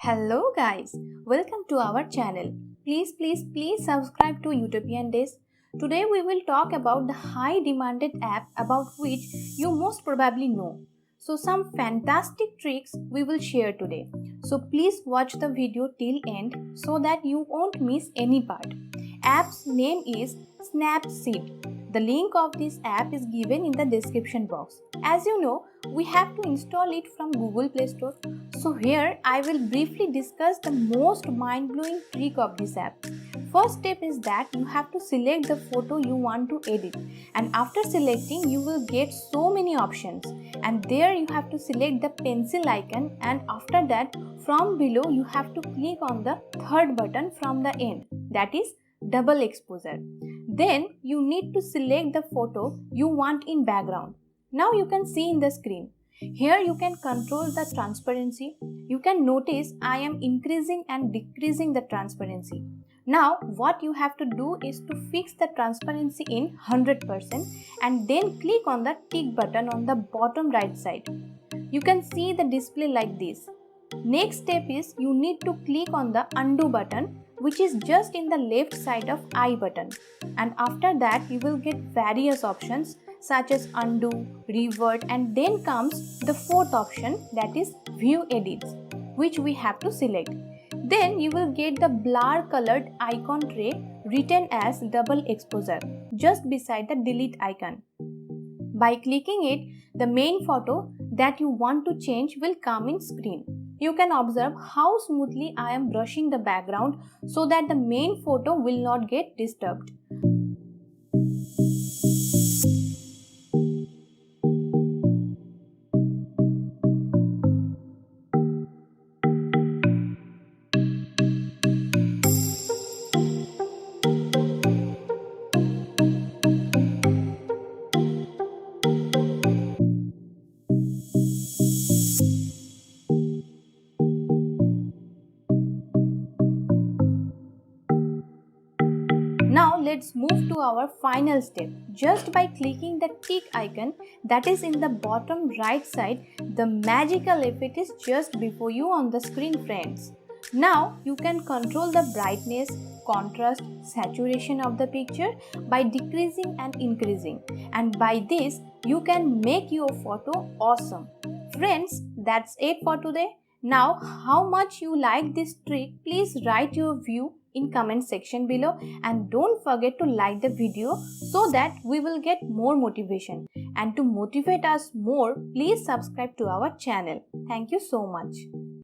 Hello guys, welcome to our channel. Please subscribe to Utopian Days. Today we will talk about the high demanded app about which you most probably know. So some fantastic tricks we will share today. So please watch the video till end so that you won't miss any part. App's name is Snapseed. The link of this app is given in the description box. As you know, we have to install it from Google Play Store. So here I will briefly discuss the most mind-blowing trick of this app. First step is that you have to select the photo you want to edit, and after selecting you will get so many options, and there you have to select the pencil icon, and after that from below you have to click on the third button from the end, that is double exposure. Then you need to select the photo you want in background. Now you can see in the screen. Here you can control the transparency. You can notice I am increasing and decreasing the transparency. Now what you have to do is to fix the transparency in 100% and then click on the tick button on the bottom right side. You can see the display like this. Next step is you need to click on the undo button, which is just in the left side of I button, and after that you will get various options such as undo, revert, and then comes the fourth option, that is view edits, which we have to select. Then you will get the blur colored icon tray written as double exposure just beside the delete icon. By clicking it, the main photo that you want to change will come in screen. You can observe how smoothly I am brushing the background so that the main photo will not get disturbed. Now let's move to our final step. Just by clicking the tick icon that is in the bottom right side, the magical effect is just before you on the screen, friends. Now you can control the brightness, contrast, saturation of the picture by decreasing and increasing, and by this you can make your photo awesome. Friends, that's it for today. Now how much you like this trick, please write your view in comment section below, and don't forget to like the video so that we will get more motivation, and to motivate us more, please subscribe to our channel. Thank you so much.